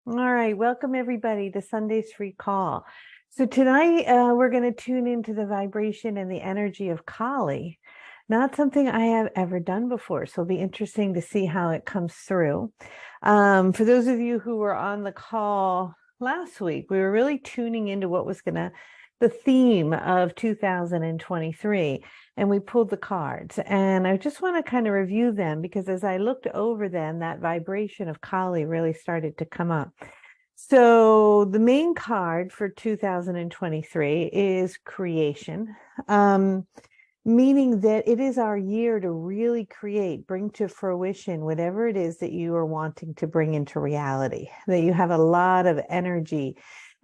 All right, welcome everybody to Sunday's free call. So tonight we're going to tune into the vibration and the energy of Kali. Not something I have ever done before, so it'll be interesting to see how it comes through. For those of you who were on the call last week, we were really tuning into what was the theme of 2023, and we pulled the cards. And I just want to kind of review them because as I looked over them, that vibration of Kali really started to come up. So the main card for 2023 is creation, meaning that it is our year to really create, bring to fruition whatever it is that you are wanting to bring into reality, that you have a lot of energy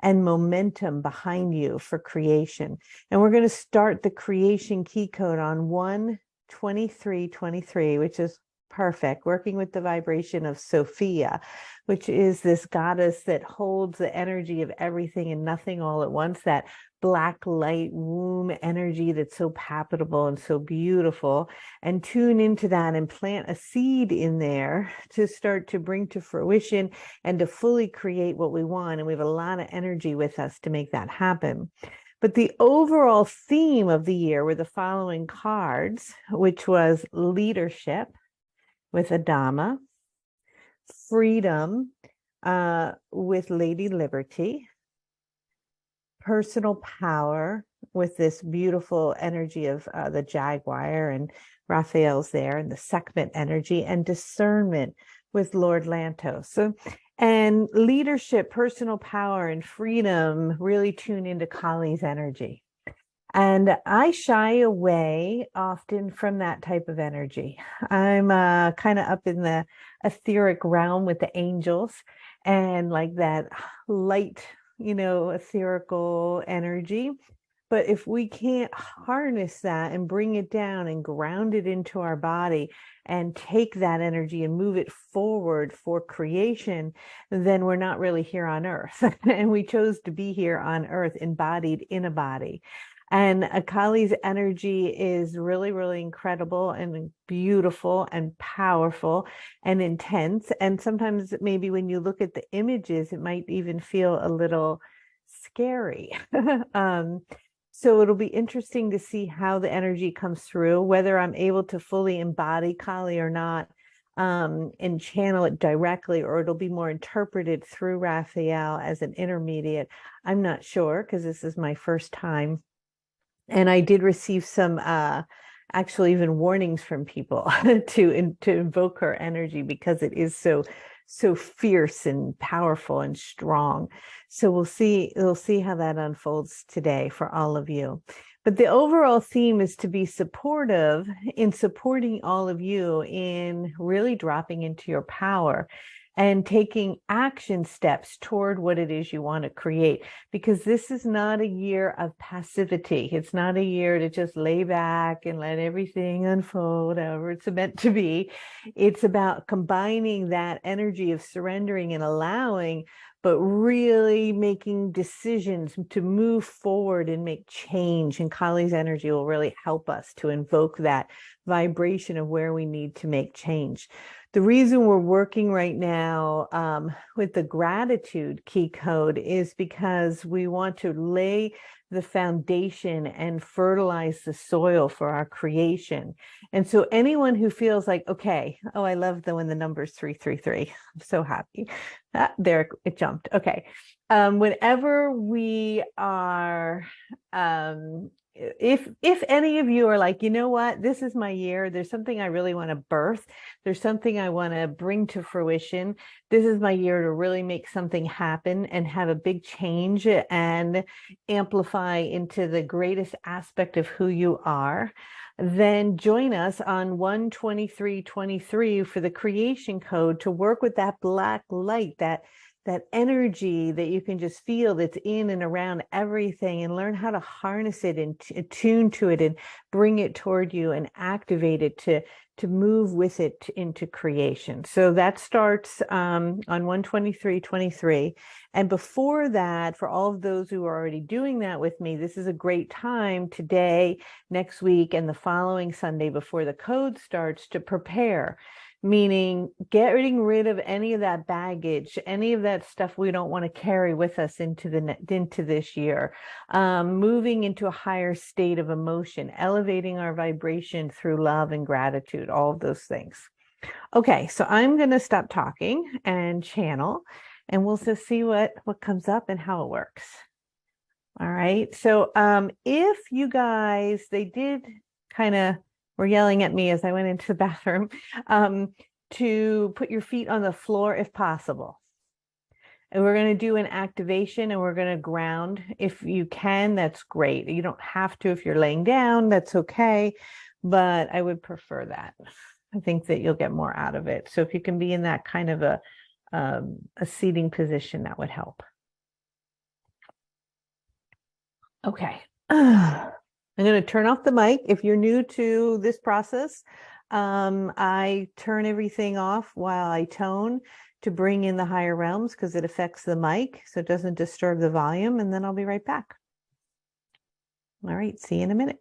and momentum behind you for creation. And we're going to start the creation key code on 1/23/23, which is perfect, working with the vibration of Sophia, which is this goddess that holds the energy of everything and nothing all at once, that black light womb energy that's so palpable and so beautiful, and tune into that and plant a seed in there to start to bring to fruition and to fully create what we want. And we have a lot of energy with us to make that happen. But the overall theme of the year were the following cards, which was leadership with Adama, freedom with Lady Liberty, personal power with this beautiful energy of the Jaguar, and Raphael's there, and the Sekhmet energy, and discernment with Lord Lantos. So, and leadership, personal power, and freedom really tune into Kali's energy. And I shy away often from that type of energy. I'm kind of up in the etheric realm with the angels and like that light, etherical energy. But if we can't harness that and bring it down and ground it into our body and take that energy and move it forward for creation, then we're not really here on earth. And we chose to be here on earth, embodied in a body. And Akali's energy is really, really incredible and beautiful and powerful and intense. And sometimes maybe when you look at the images, it might even feel a little scary. So it'll be interesting to see how the energy comes through, whether I'm able to fully embody Kali or not, and channel it directly, or it'll be more interpreted through Raphael as an intermediate. I'm not sure because this is my first time. And I did receive some actually even warnings from people to invoke her energy because it is so fierce and powerful and strong. So we'll see how that unfolds today for all of you. But the overall theme is to be supportive in supporting all of you in really dropping into your power and taking action steps toward what it is you want to create, because this is not a year of passivity. It's not a year to just lay back and let everything unfold however it's meant to be. It's about combining that energy of surrendering and allowing, but really making decisions to move forward and make change. And Kali's energy will really help us to invoke that vibration of where we need to make change. The reason we're working right now with the gratitude key code is because we want to lay the foundation and fertilize the soil for our creation. And so anyone who feels like, okay, oh, I love when the number's 333. I'm so happy. There it jumped. Okay. Whenever we are if any of you are like, you know what, this is my year, there's something I really want to birth, there's something I want to bring to fruition, this is my year to really make something happen and have a big change and amplify into the greatest aspect of who you are, then join us on 1/23/23 for the creation code to work with that black light, that energy that you can just feel that's in and around everything, and learn how to harness it and attune to it and bring it toward you and activate it to move with it into creation. So that starts on 1/23/23. And before that, for all of those who are already doing that with me, this is a great time today, next week, and the following Sunday before the code starts to prepare meaning getting rid of any of that baggage, any of that stuff we don't want to carry with us into this year, moving into a higher state of emotion, elevating our vibration through love and gratitude, all of those things. Okay, so I'm going to stop talking and channel, and we'll just see what comes up and how it works. All right. So if you guys, they did kind of were yelling at me as I went into the bathroom to put your feet on the floor if possible. And we're going to do an activation and we're going to ground. If you can, that's great. You don't have to if you're laying down, that's okay. But I would prefer that. I think that you'll get more out of it. So if you can be in that kind of a seating position, that would help. Okay. I'm going to turn off the mic. If you're new to this process, I turn everything off while I tone to bring in the higher realms because it affects the mic, so it doesn't disturb the volume, and then I'll be right back. All right, see you in a minute.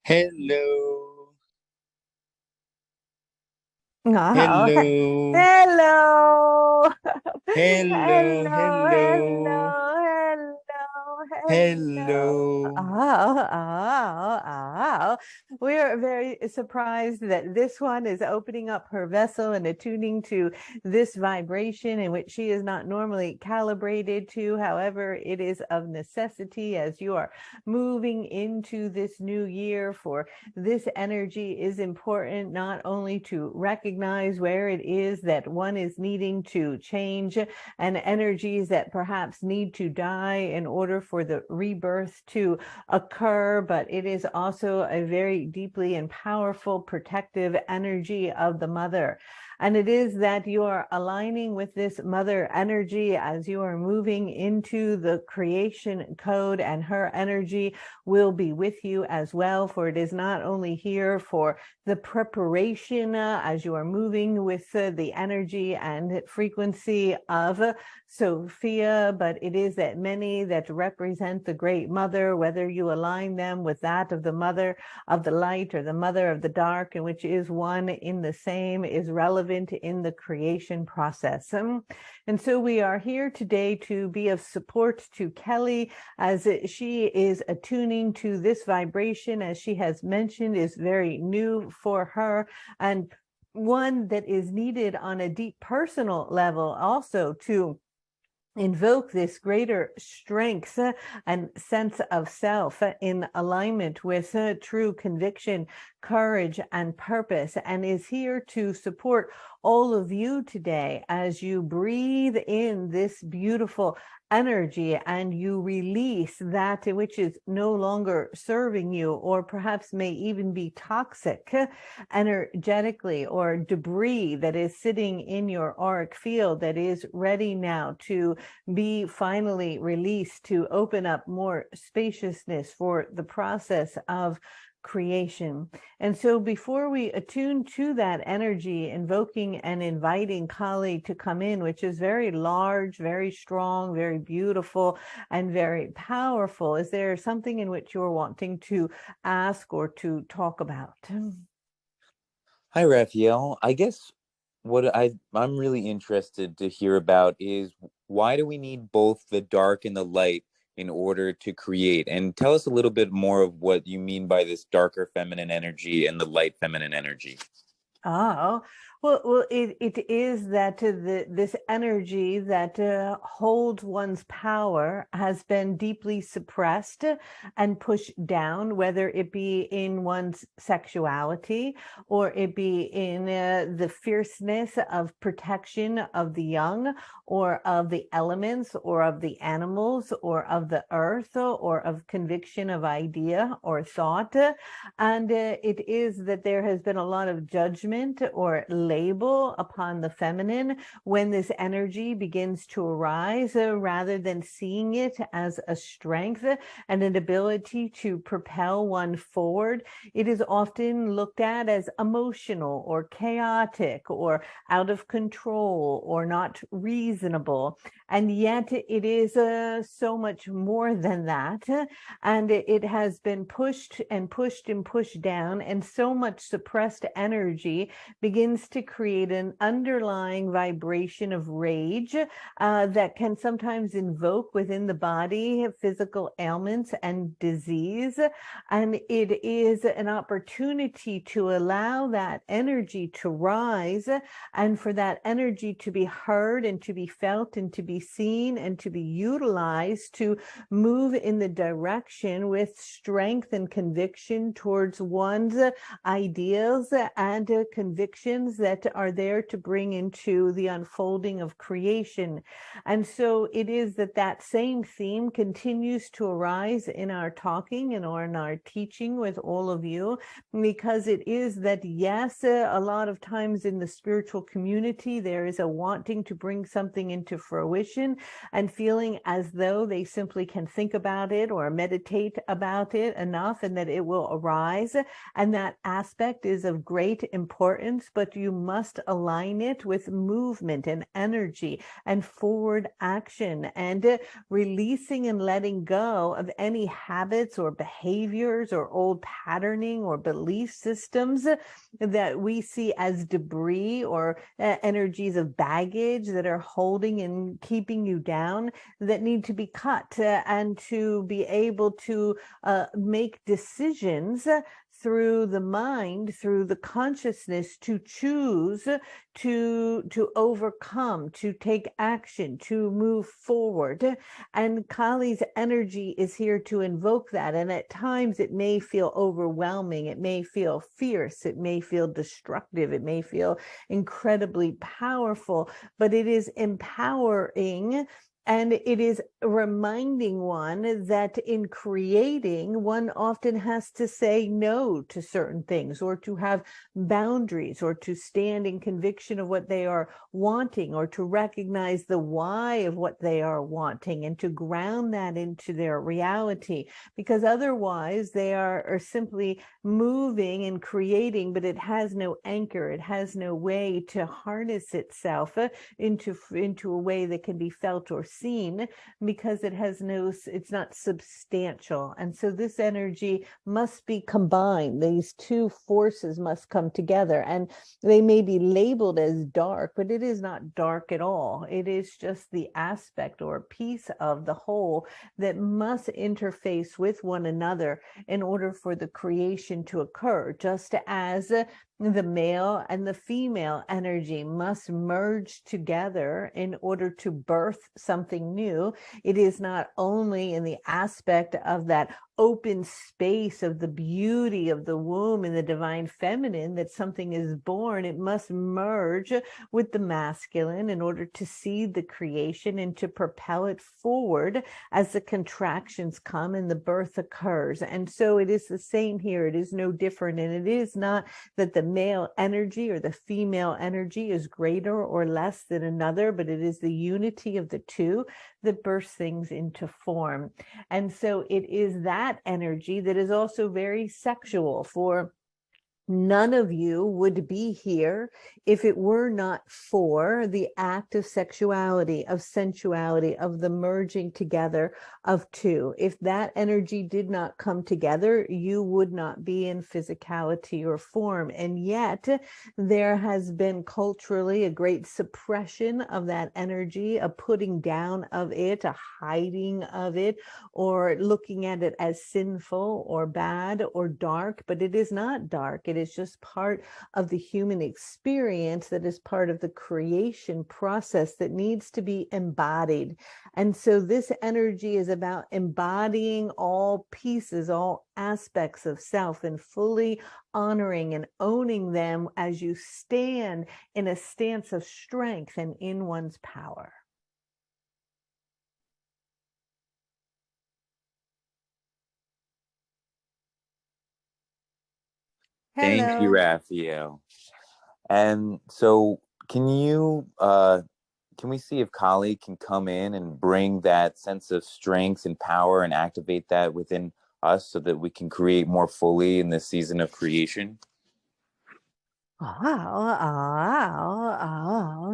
Hello. Oh, Hello. hello. Hello. Hello, Hello. hello, hello. Hello. Oh. We are very surprised that this one is opening up her vessel and attuning to this vibration in which she is not normally calibrated to. However, it is of necessity as you are moving into this new year. For this energy is important not only to recognize where it is that one is needing to change and energies that perhaps need to die in order for the rebirth to occur, but it is also a very deeply and powerful protective energy of the mother. And it is that you are aligning with this mother energy as you are moving into the creation code, and her energy will be with you as well. For it is not only here for the preparation as you are moving with the energy and frequency of Sophia, but it is that many that represent the great mother, whether you align them with that of the mother of the light or the mother of the dark, and which is one in the same, is relevant in the creation process. And so we are here today to be of support to Kelly as she is attuning to this vibration, as she has mentioned, is very new for her, and one that is needed on a deep personal level also to invoke this greater strength and sense of self in alignment with true conviction, courage, and purpose, and is here to support all of you today as you breathe in this beautiful energy and you release that which is no longer serving you, or perhaps may even be toxic energetically, or debris that is sitting in your auric field that is ready now to be finally released, to open up more spaciousness for the process of creation. And so before we attune to that energy, invoking and inviting Kali to come in, which is very large, very strong, very beautiful, and very powerful, is there something in which you're wanting to ask or to talk about? Hi, Raphael. I guess what I'm really interested to hear about is, why do we need both the dark and the light in order to create? And tell us a little bit more of what you mean by this darker feminine energy and the light feminine energy. Oh, Well, it is that this energy that holds one's power has been deeply suppressed and pushed down, whether it be in one's sexuality or it be in the fierceness of protection of the young or of the elements or of the animals or of the earth or of conviction of idea or thought. And it is that there has been a lot of judgment or label upon the feminine when this energy begins to arise, rather than seeing it as a strength and an ability to propel one forward. It is often looked at as emotional or chaotic or out of control or not reasonable. And yet it is so much more than that. And it has been pushed and pushed and pushed down, and so much suppressed energy begins to create an underlying vibration of rage that can sometimes invoke within the body physical ailments and disease. And it is an opportunity to allow that energy to rise and for that energy to be heard and to be felt and to be seen and to be utilized to move in the direction with strength and conviction towards one's ideals and convictions that are there to bring into the unfolding of creation. And so it is that that same theme continues to arise in our talking and or in our teaching with all of you, because it is that, yes, a lot of times in the spiritual community, there is a wanting to bring something into fruition and feeling as though they simply can think about it or meditate about it enough and that it will arise. And that aspect is of great importance, but you must align it with movement and energy and forward action and releasing and letting go of any habits or behaviors or old patterning or belief systems that we see as debris or energies of baggage that are holding and keeping you down, that need to be cut and to be able to make decisions through the mind, through the consciousness, to choose to overcome, to take action, to move forward. And Kali's energy is here to invoke that. And at times it may feel overwhelming, it may feel fierce, it may feel destructive, it may feel incredibly powerful, but it is empowering. And it is reminding one that in creating, one often has to say no to certain things, or to have boundaries, or to stand in conviction of what they are wanting, or to recognize the why of what they are wanting, and to ground that into their reality. Because otherwise they are simply moving and creating, but it has no anchor, it has no way to harness itself into a way that can be felt or seen, because it's not substantial. And so this energy must be combined. These two forces must come together, and they may be labeled as dark, but it is not dark at all. It is just the aspect or piece of the whole that must interface with one another in order for the creation to occur, just as the male and the female energy must merge together in order to birth something new. It is not only in the aspect of that open space of the beauty of the womb and the divine feminine that something is born. It must merge with the masculine in order to seed the creation and to propel it forward as the contractions come and the birth occurs. And so it is the same here. It is no different. And it is not that the male energy or the female energy is greater or less than another, but it is the unity of the two that bursts things into form. And so it is that energy that is also very sexual, for none of you would be here if it were not for the act of sexuality, of sensuality, of the merging together of two. If that energy did not come together, you would not be in physicality or form. And yet there has been culturally a great suppression of that energy, a putting down of it, a hiding of it, or looking at it as sinful or bad or dark. But it is not dark. It is just part of the human experience, that is part of the creation process that needs to be embodied. And so this energy is about embodying all pieces, all aspects of self, and fully honoring and owning them as you stand in a stance of strength and in one's power. Thank you, Hello. Raphael. And so, can we see if Kali can come in and bring that sense of strength and power and activate that within us so that we can create more fully in this season of creation?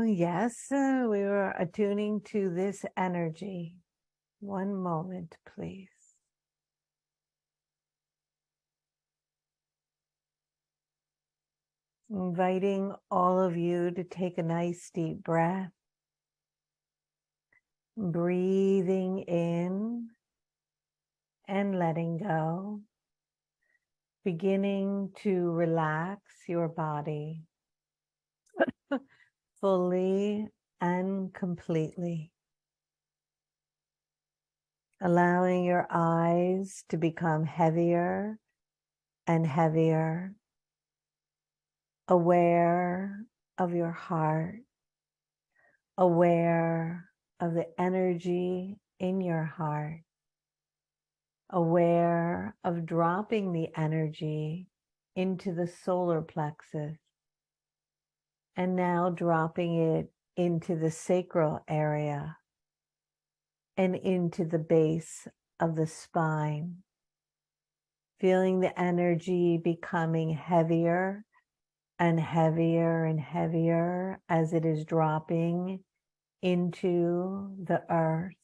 Yes, we were attuning to this energy. One moment, please. Inviting all of you to take a nice deep breath. Breathing in and letting go. Beginning to relax your body fully and completely. Allowing your eyes to become heavier and heavier. Aware of your heart. Aware of the energy in your heart. Aware of dropping the energy into the solar plexus, and now dropping it into the sacral area and into the base of the spine. Feeling the energy becoming heavier and heavier and heavier as it is dropping into the earth,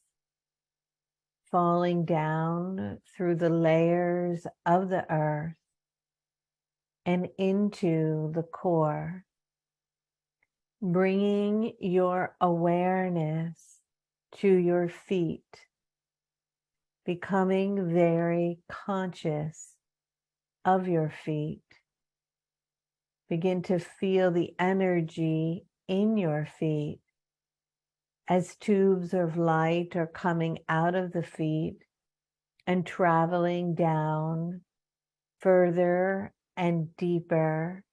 falling down through the layers of the earth and into the core, bringing your awareness to your feet, becoming very conscious of your feet. Begin to feel the energy in your feet as tubes of light are coming out of the feet and traveling down further and deeper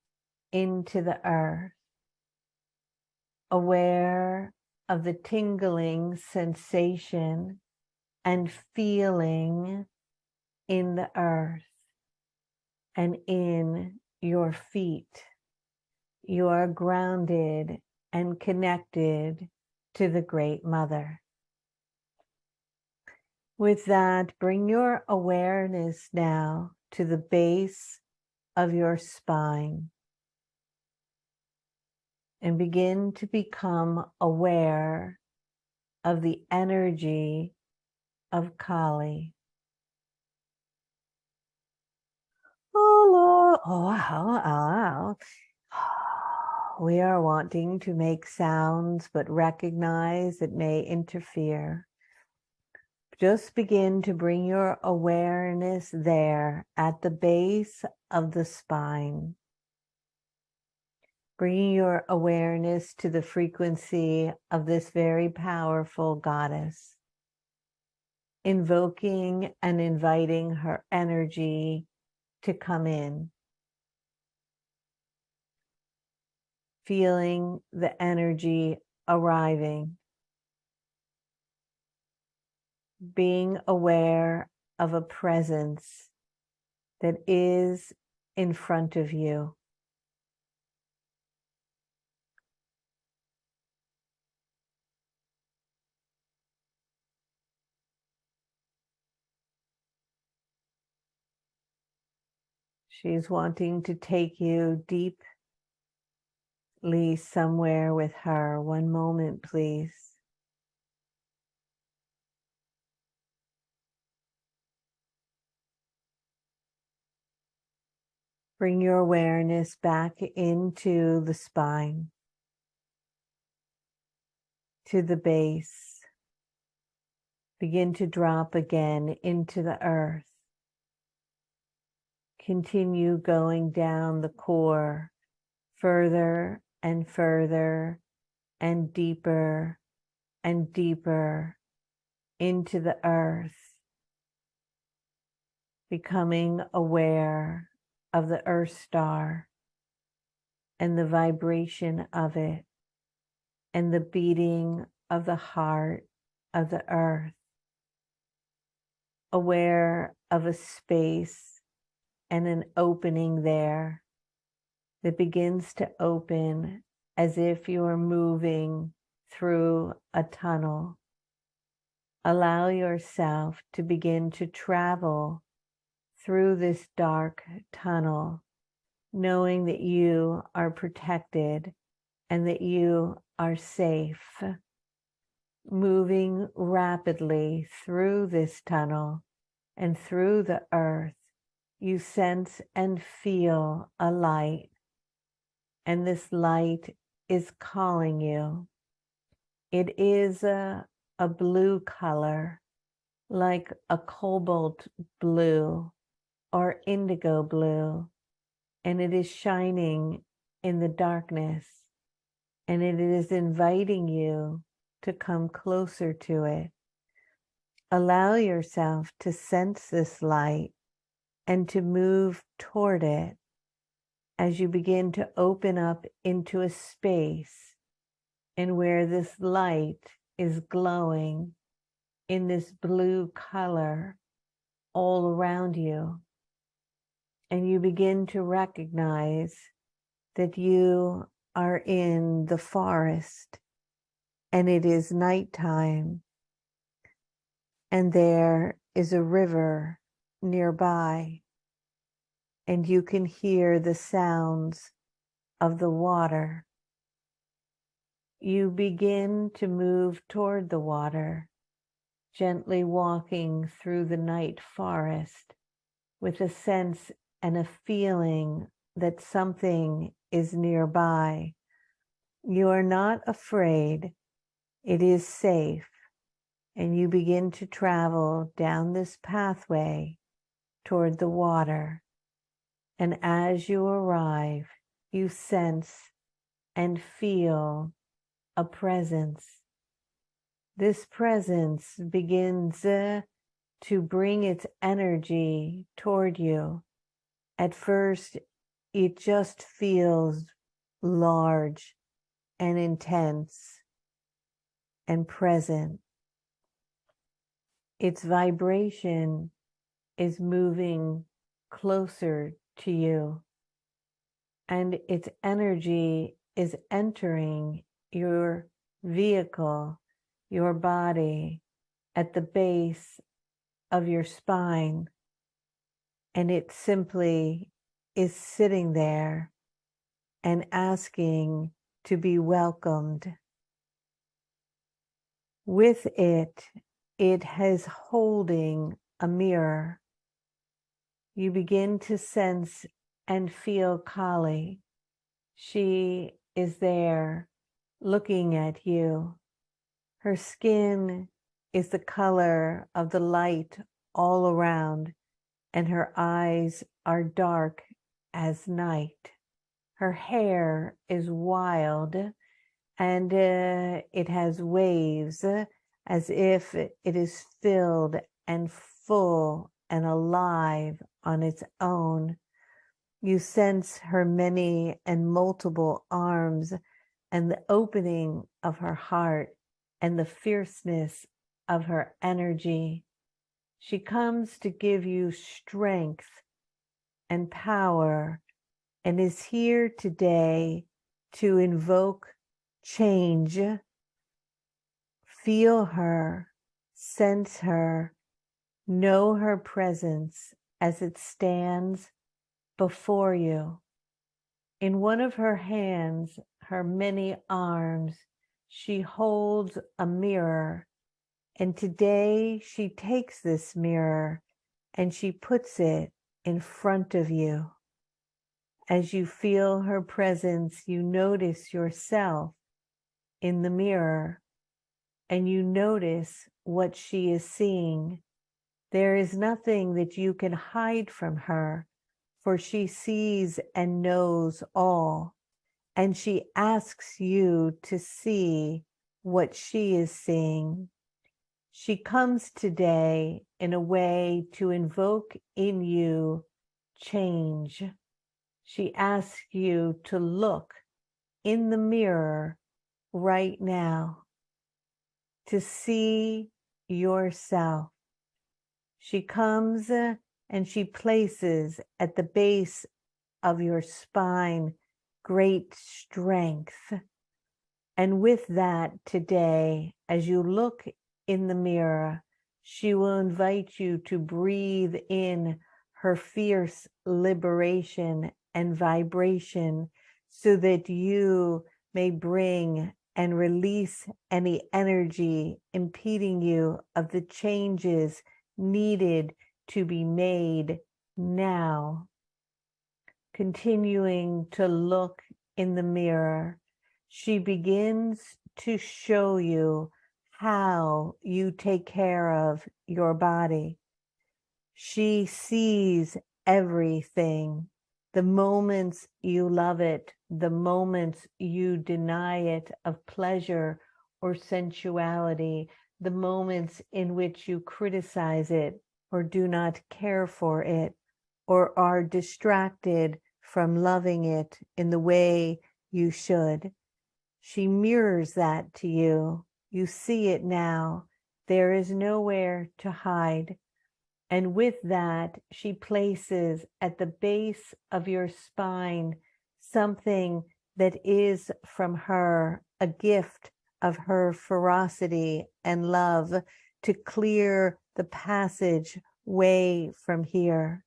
into the earth. Aware of the tingling sensation and feeling in the earth and in your feet. You are grounded and connected to the Great Mother. With that, bring your awareness now to the base of your spine and begin to become aware of the energy of Kali. Oh, wow. We are wanting to make sounds, but recognize it may interfere. Just begin to bring your awareness there at the base of the spine. Bringing your awareness to the frequency of this very powerful goddess. Invoking and inviting her energy to come in. Feeling the energy arriving. Being aware of a presence that is in front of you. She's wanting to take you deeply somewhere with her. One moment, please. Bring your awareness back into the spine, to the base. Begin to drop again into the earth. continue going down the core further and further and deeper into the earth, becoming aware of the earth star and the vibration of it and the beating of the heart of the earth, aware of a space and an opening there that begins to open as if you are moving through a tunnel. Allow yourself to begin to travel through this dark tunnel, knowing that you are protected and that you are safe. Moving rapidly through this tunnel and through the earth, you sense and feel a light, and this light is calling you. It is a blue color, like a cobalt blue or indigo blue, and it is shining in the darkness, and it is inviting you to come closer to it. Allow yourself to sense this light and to move toward it as you begin to open up into a space and where this light is glowing in this blue color all around you. And you begin to recognize that you are in the forest and it is nighttime, and there is a river nearby, and you can hear the sounds of the water. You begin to move toward the water, gently walking through the night forest with a sense and a feeling that something is nearby. You are not afraid. It is safe. And you begin to travel down this pathway toward the water. And as you arrive, you sense and feel a presence. This presence begins to bring its energy toward you. At first, it just feels large and intense and present. Its vibration is moving closer to you, and its energy is entering your vehicle, your body, at the base of your spine, and it simply is sitting there and asking to be welcomed. With it, it is holding a mirror. You begin to sense and feel Kali. She is there looking at you. Her skin is the color of the light all around, and her eyes are dark as night. Her hair is wild, and it has waves as if it is filled and full and alive on its own. You sense her many and multiple arms and the opening of her heart and the fierceness of her energy. She comes to give you strength and power and is here today to invoke change. Feel her, sense her, know her presence as it stands before you. In one of her hands, her many arms, she holds a mirror. And today she takes this mirror and she puts it in front of you. As you feel her presence, you notice yourself in the mirror and you notice what she is seeing. There is nothing that you can hide from her, for she sees and knows all, and she asks you to see what she is seeing. She comes today in a way to invoke in you change. She asks you to look in the mirror right now to see yourself. She comes and she places at the base of your spine great strength. And with that today, as you look in the mirror, she will invite you to breathe in her fierce liberation and vibration so that you may bring and release any energy impeding you of the changes needed to be made now. Continuing to look in the mirror, she begins to show you how you take care of your body. She sees everything, the moments you love it, the moments you deny it of pleasure or sensuality, the moments in which you criticize it or do not care for it or are distracted from loving it in the way you should. She mirrors that to you. You see it now. There is nowhere to hide. And with that, she places at the base of your spine something that is from her, a gift of her ferocity and love to clear the passage way from here.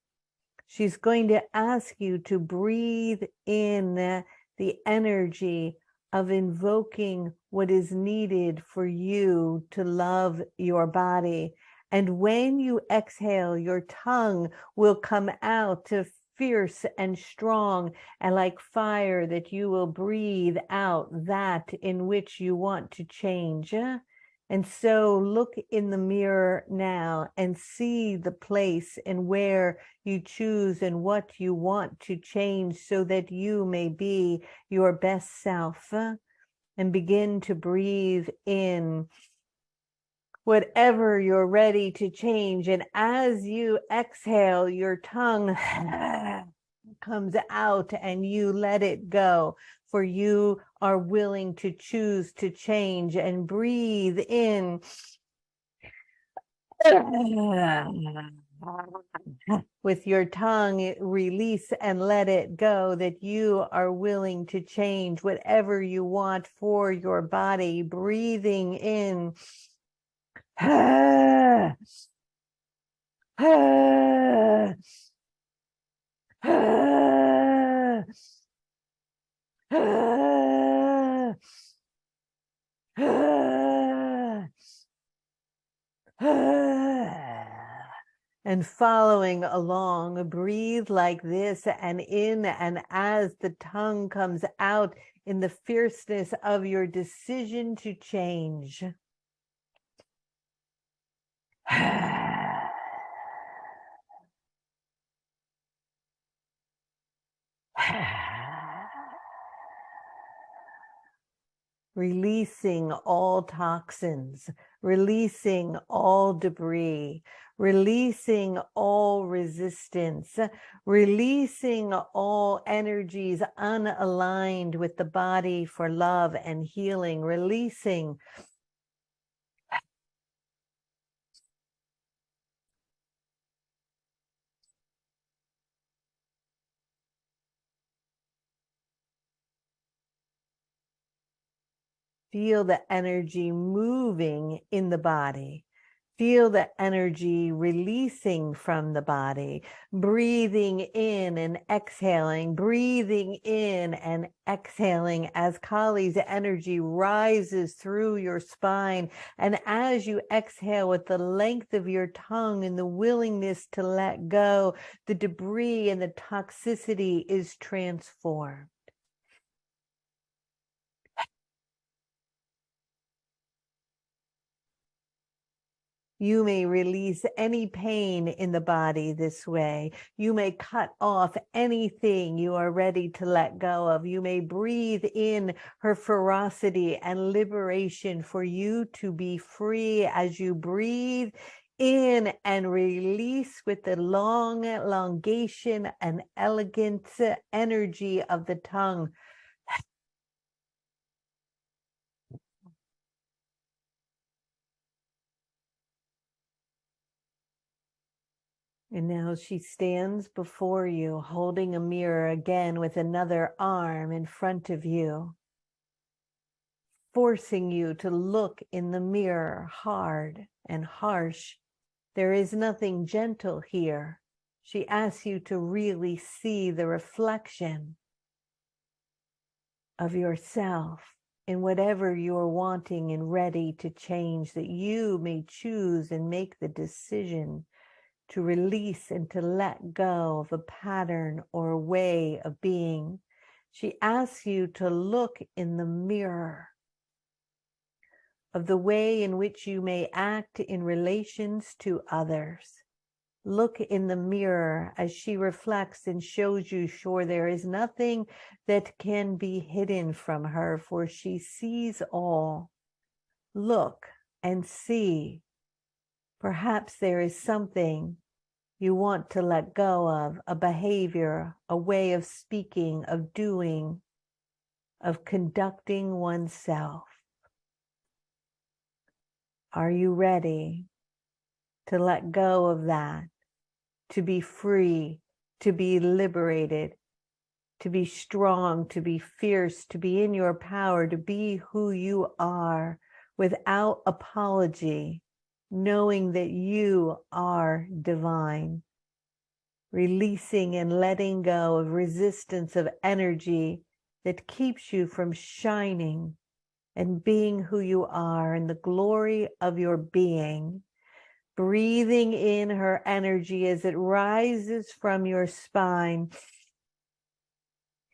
She's going to ask you to breathe in the energy of invoking what is needed for you to love your body. And when you exhale, your tongue will come out to fierce and strong and like fire, that you will breathe out that in which you want to change. And so look in the mirror now and see the place and where you choose and what you want to change so that you may be your best self. And begin to breathe in whatever you're ready to change. And as you exhale, your tongue comes out and you let it go, for you are willing to choose to change. And breathe in with your tongue, release and let it go, that you are willing to change whatever you want for your body. Breathing in and following along, breathe like this and in, and as the tongue comes out in the fierceness of your decision to change. Releasing all toxins, releasing all debris, releasing all resistance, releasing all energies unaligned with the body for love and healing, releasing feel the energy moving in the body. Feel the energy releasing from the body, breathing in and exhaling, breathing in and exhaling as Kali's energy rises through your spine. And as you exhale with the length of your tongue and the willingness to let go, the debris and the toxicity is transformed. You may release any pain in the body this way. You may cut off anything you are ready to let go of. You may breathe in her ferocity and liberation for you to be free as you breathe in and release with the long elongation and elegant energy of the tongue. And now she stands before you, holding a mirror again with another arm in front of you, forcing you to look in the mirror hard and harsh. There is nothing gentle here. She asks you to really see the reflection of yourself in whatever you are wanting and ready to change, that you may choose and make the decision to release and to let go of a pattern or a way of being. She asks you to look in the mirror of the way in which you may act in relations to others. Look in the mirror as she reflects and shows you, sure, there is nothing that can be hidden from her, for she sees all. Look and see. Perhaps there is something you want to let go of, a behavior, a way of speaking, of doing, of conducting oneself. Are you ready to let go of that, to be free, to be liberated, to be strong, to be fierce, to be in your power, to be who you are without apology, knowing that you are divine? Releasing and letting go of resistance of energy that keeps you from shining and being who you are in the glory of your being. Breathing in her energy as it rises from your spine.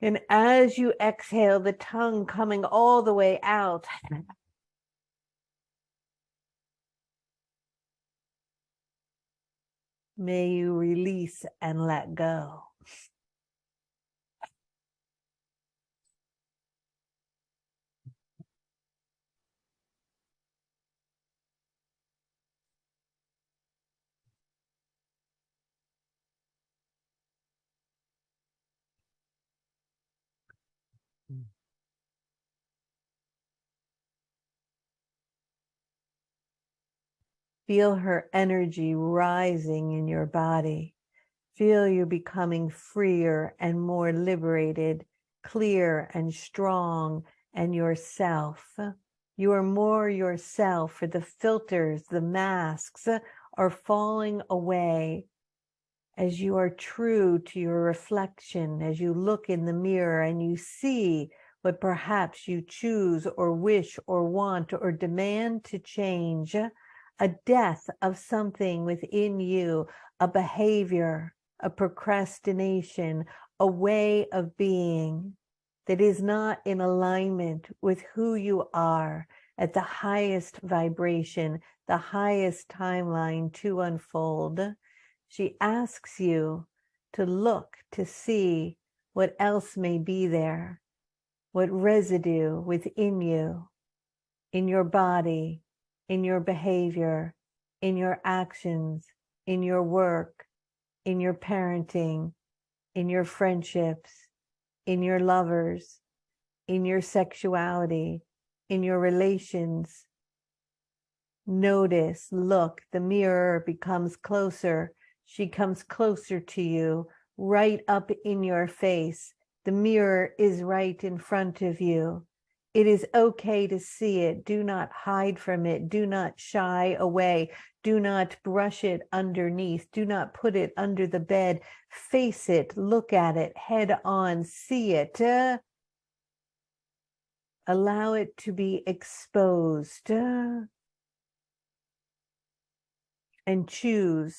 And as you exhale, the tongue coming all the way out. May you release and let go. Feel her energy rising in your body. Feel you becoming freer and more liberated, clear and strong, and yourself. You are more yourself, for the filters, the masks are falling away as you are true to your reflection, as you look in the mirror and you see what perhaps you choose or wish or want or demand to change, a death of something within you, a behavior, a procrastination, a way of being that is not in alignment with who you are at the highest vibration, the highest timeline to unfold. She asks you to look to see what else may be there, what residue within you, in your body, in your behavior, in your actions, in your work, in your parenting, in your friendships, in your lovers, in your sexuality, in your relations. Notice, look, the mirror becomes closer. She comes closer to you, right up in your face. The mirror is right in front of you. It is okay to see it. Do not hide from it. Do not shy away. Do not brush it underneath. Do not put it under the bed. Face it. Look at it head on. See it. Allow it to be exposed. And choose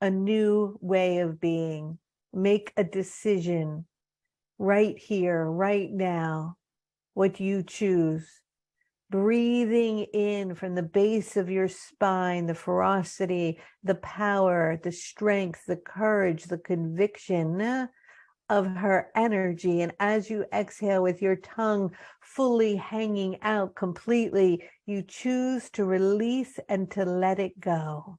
a new way of being. Make a decision right here, right now, what you choose. breathing in from the base of your spine, the ferocity, the power, the strength, the courage, the conviction of her energy. And as you exhale with your tongue fully hanging out completely, you choose to release and to let it go.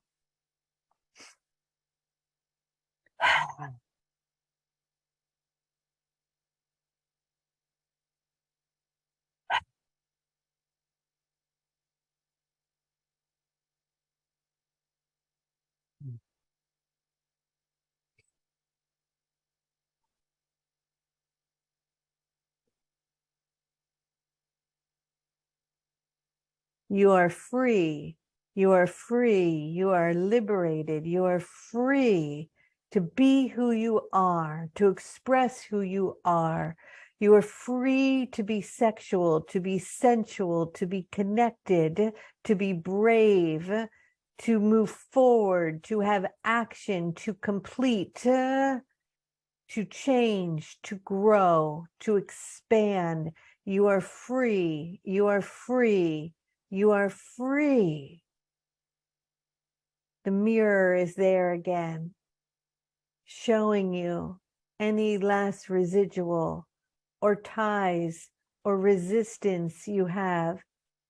You are free. You are free. You are liberated. You are free to be who you are, to express who you are. You are free to be sexual, to be sensual, to be connected, to be brave, to move forward, to have action, to complete, to change, to grow, to expand. You are free. You are free. You are free. The mirror is there again, showing you any last residual or ties or resistance you have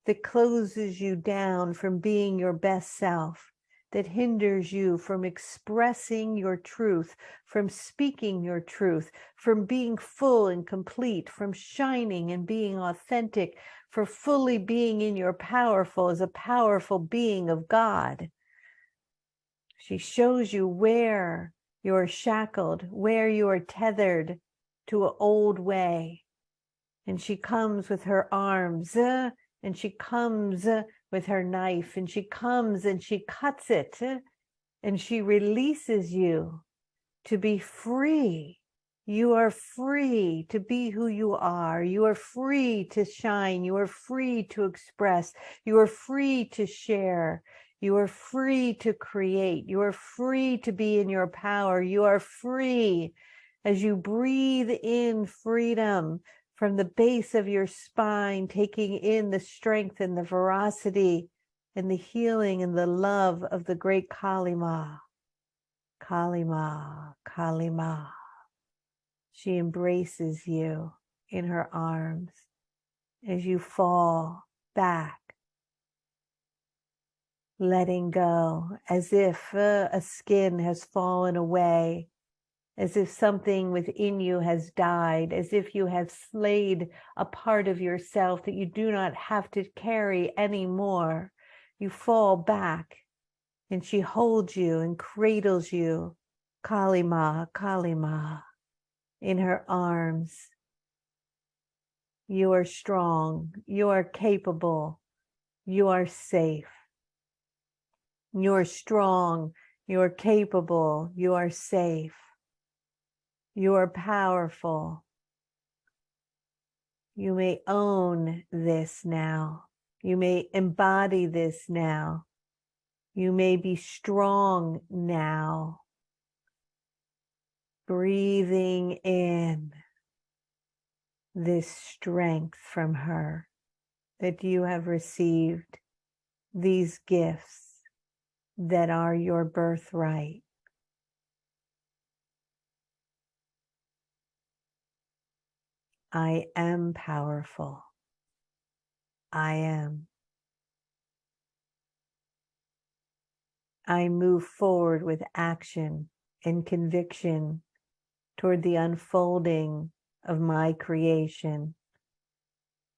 that closes you down from being your best self, that hinders you from expressing your truth, from speaking your truth, from being full and complete, from shining and being authentic, for fully being in your powerful as a powerful being of God. She shows you where you are shackled, where you are tethered to an old way. And she comes with her arms, and she comes with her knife, and she comes and she cuts it, and she releases you to be free. You are free to be who you are. You are free to shine. You are free to express. You are free to share. You are free to create. You are free to be in your power. You are free as you breathe in freedom from the base of your spine, taking in the strength and the veracity and the healing and the love of the great Kali Ma. Kali Ma, Kali Ma. She embraces you in her arms as you fall back, letting go, as if a skin has fallen away, as if something within you has died, as if you have slayed a part of yourself that you do not have to carry anymore. You fall back, and she holds you and cradles you, Kali Ma, Kali Ma, in her arms. You are strong. You are capable. You are safe. You are strong. You are capable. You are safe. You are powerful. You may own this now. You may embody this now. You may be strong now. Breathing in this strength from her that you have received, these gifts that are your birthright. I am powerful. I am. I move forward with action and conviction toward the unfolding of my creation.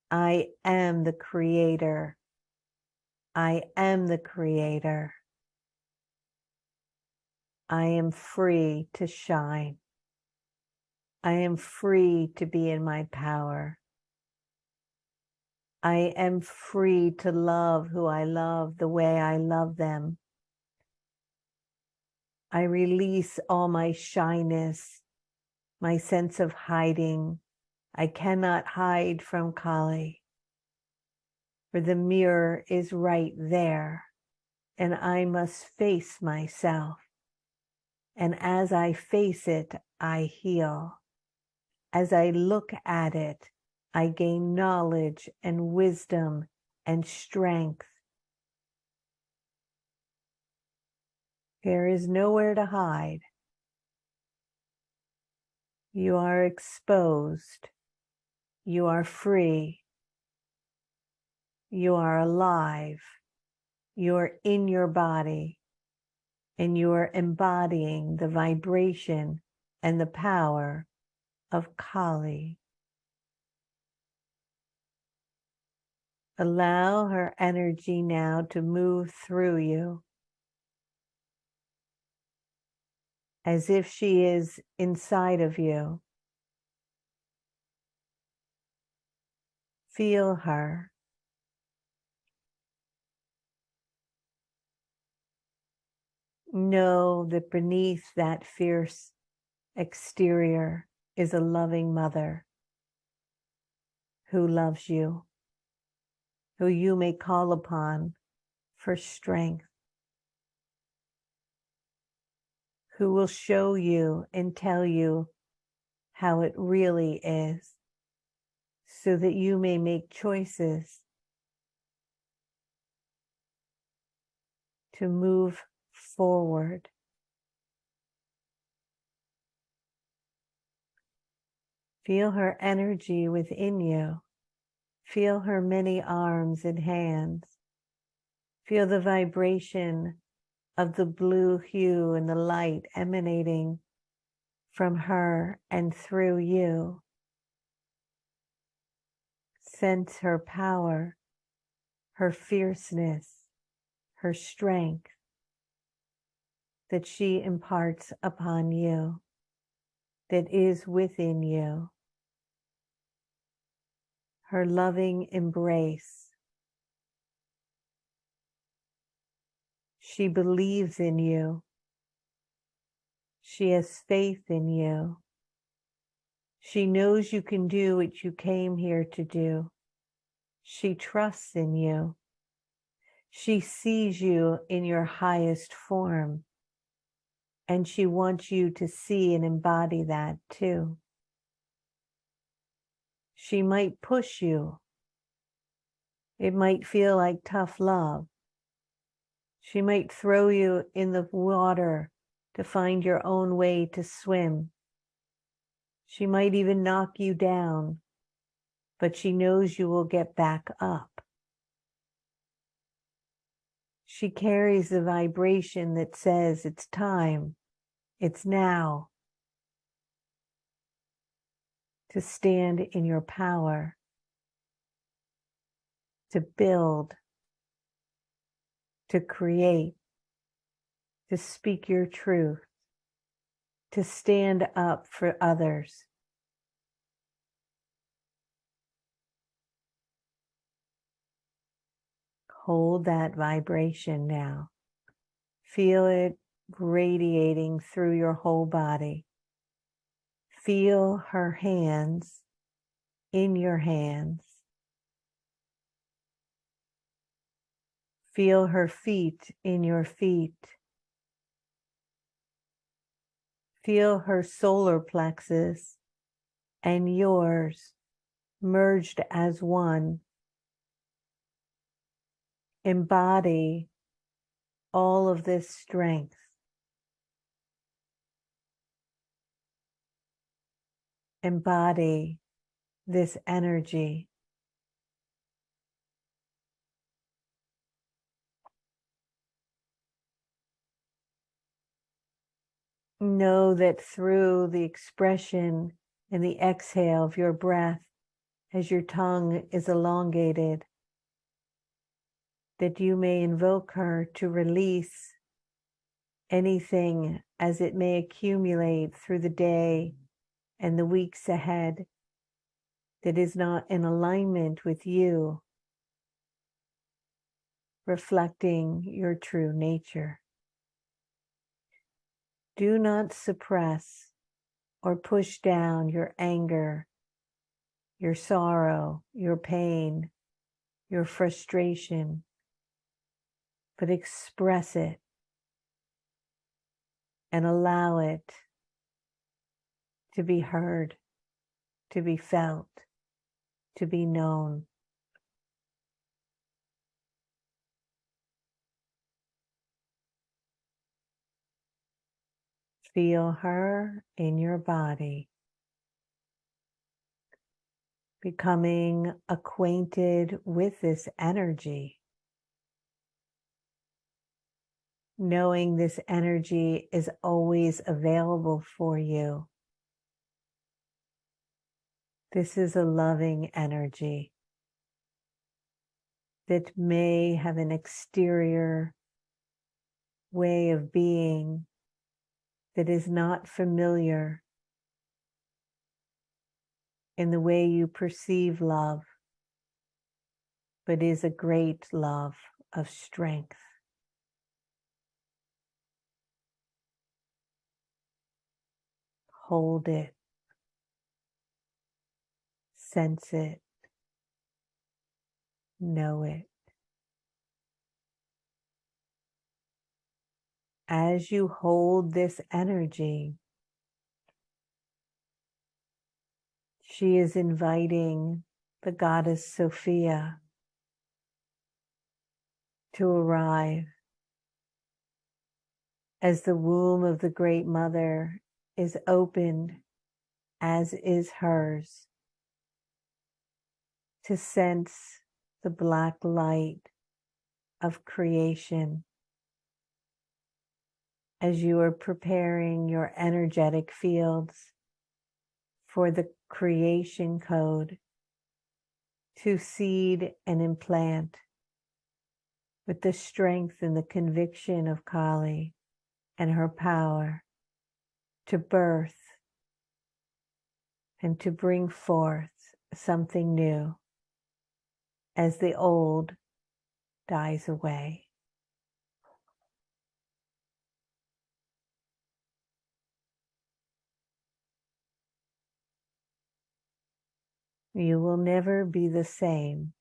I am the creator. I am the creator. I am free to shine. I am free to be in my power. I am free to love who I love the way I love them. I release all my shyness, my sense of hiding. I cannot hide from Kali, for the mirror is right there, and I must face myself. And as I face it, I heal. As I look at it, I gain knowledge and wisdom and strength. There is nowhere to hide. You are exposed. You are free. You are alive. You are in your body, and you are embodying the vibration and the power of Kali. Allow her energy now to move through you as if she is inside of you. Feel her. Know that beneath that fierce exterior is a loving mother who loves you, who you may call upon for strength, who will show you and tell you how it really is, so that you may make choices to move forward. Feel her energy within you. Feel her many arms and hands. Feel the vibration of the blue hue and the light emanating from her and through you. Sense her power, her fierceness, her strength that she imparts upon you, that is within you. Her loving embrace. She believes in you. She has faith in you. She knows you can do what you came here to do. She trusts in you. She sees you in your highest form, and she wants you to see and embody that too. She might push you. It might feel like tough love. She might throw you in the water to find your own way to swim. She might even knock you down, but she knows you will get back up. She carries the vibration that says it's time, it's now, to stand in your power, to build, to create, to speak your truth, to stand up for others. Hold that vibration now. Feel it radiating through your whole body. Feel her hands in your hands. Feel her feet in your feet. Feel her solar plexus and yours merged as one. Embody all of this strength. Embody this energy. Know that through the expression and the exhale of your breath, as your tongue is elongated, that you may invoke her to release anything as it may accumulate through the day and the weeks ahead that is not in alignment with you, reflecting your true nature. Do not suppress or push down your anger, your sorrow, your pain, your frustration, but express it and allow it to be heard, to be felt, to be known. Feel her in your body, becoming acquainted with this energy, knowing this energy is always available for you. This is a loving energy that may have an exterior way of being that is not familiar in the way you perceive love, but is a great love of strength. Hold it, sense it, know it. As you hold this energy, she is inviting the goddess Sophia to arrive as the womb of the Great Mother is opened, as is hers, to sense the black light of creation. As you are preparing your energetic fields for the creation code to seed and implant with the strength and the conviction of Kali and her power to birth and to bring forth something new as the old dies away. You will never be the same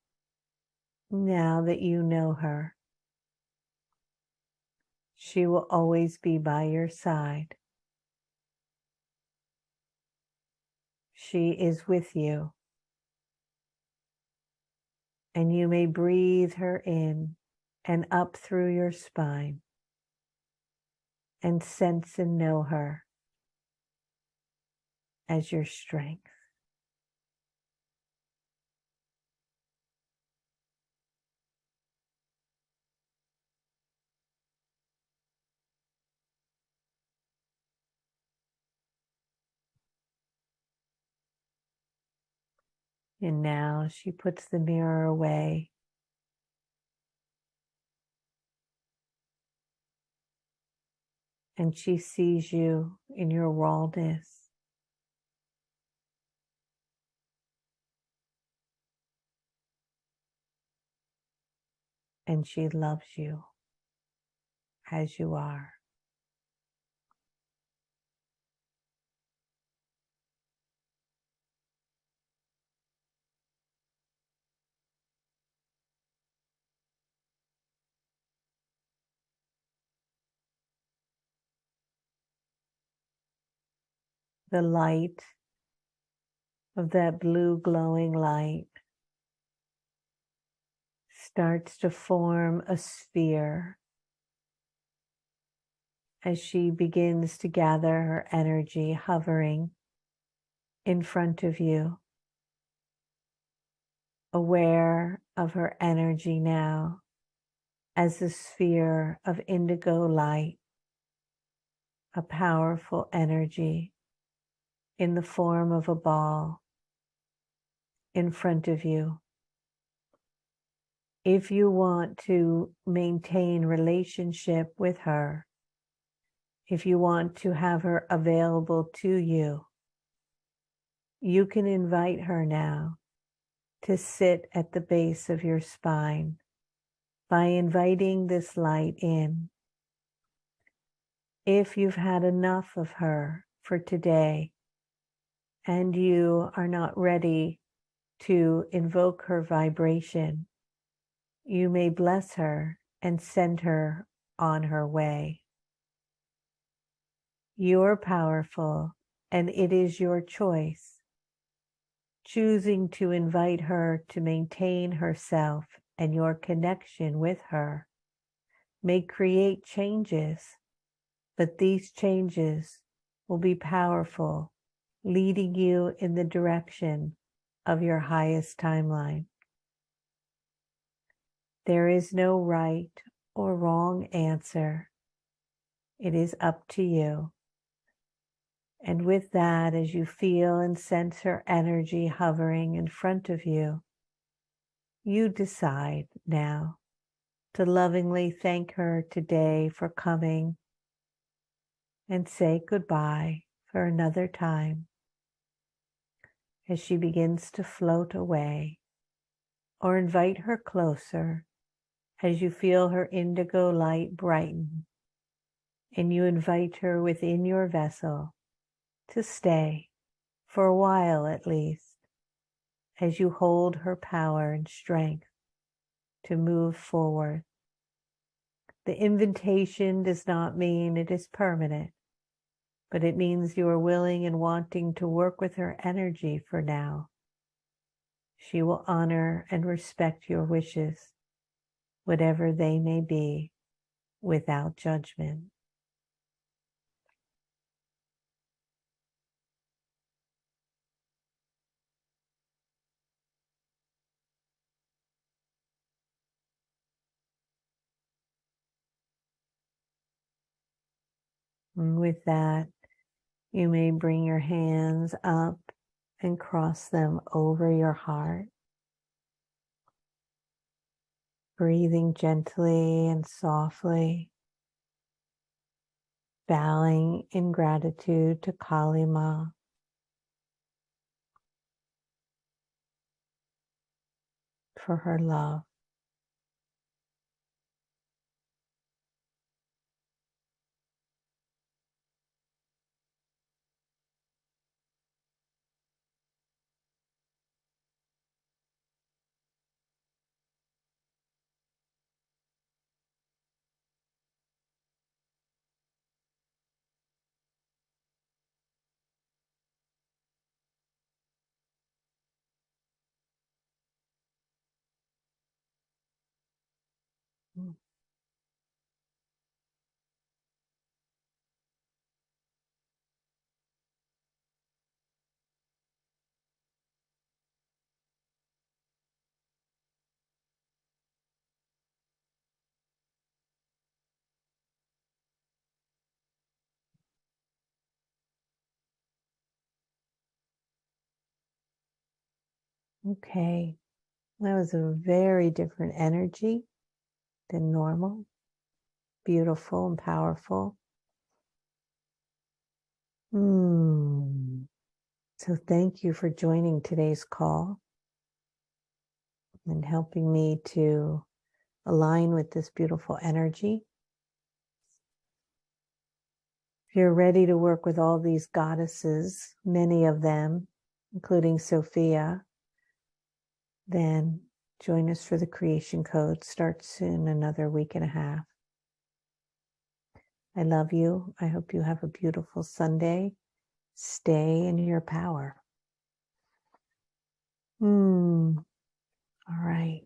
now that you know her. She will always be by your side. She is with you, and you may breathe her in and up through your spine and sense and know her as your strength. And now she puts the mirror away. And she sees you in your rawness. And she loves you as you are. The light of that blue glowing light starts to form a sphere as she begins to gather her energy, hovering in front of you, aware of her energy now as a sphere of indigo light, a powerful energy in the form of a ball in front of you. If you want to maintain relationship with her, if you want to have her available to you, you can invite her now to sit at the base of your spine by inviting this light in. If you've had enough of her for today and you are not ready to invoke her vibration, you may bless her and send her on her way. You're powerful, and it is your choice. Choosing to invite her to maintain herself and your connection with her may create changes, but these changes will be powerful, leading you in the direction of your highest timeline. There is no right or wrong answer. It is up to you. And with that, as you feel and sense her energy hovering in front of you, you decide now to lovingly thank her today for coming and say goodbye for another time as she begins to float away, or invite her closer as you feel her indigo light brighten, and you invite her within your vessel to stay for a while at least, as you hold her power and strength to move forward. The invitation does not mean it is permanent, but it means you are willing and wanting to work with her energy for now. She will honor and respect your wishes, whatever they may be, without judgment. And with that, you may bring your hands up and cross them over your heart, breathing gently and softly, bowing in gratitude to Kali Ma. For her love. Okay, that was a very different energy than normal. Beautiful and powerful. So thank you for joining today's call and helping me to align with this beautiful energy. If you're ready to work with all these goddesses, many of them, including Sophia, then join us for the creation code. Starts in another week and a half. I love you. I hope you have a beautiful Sunday. Stay in your power. All right.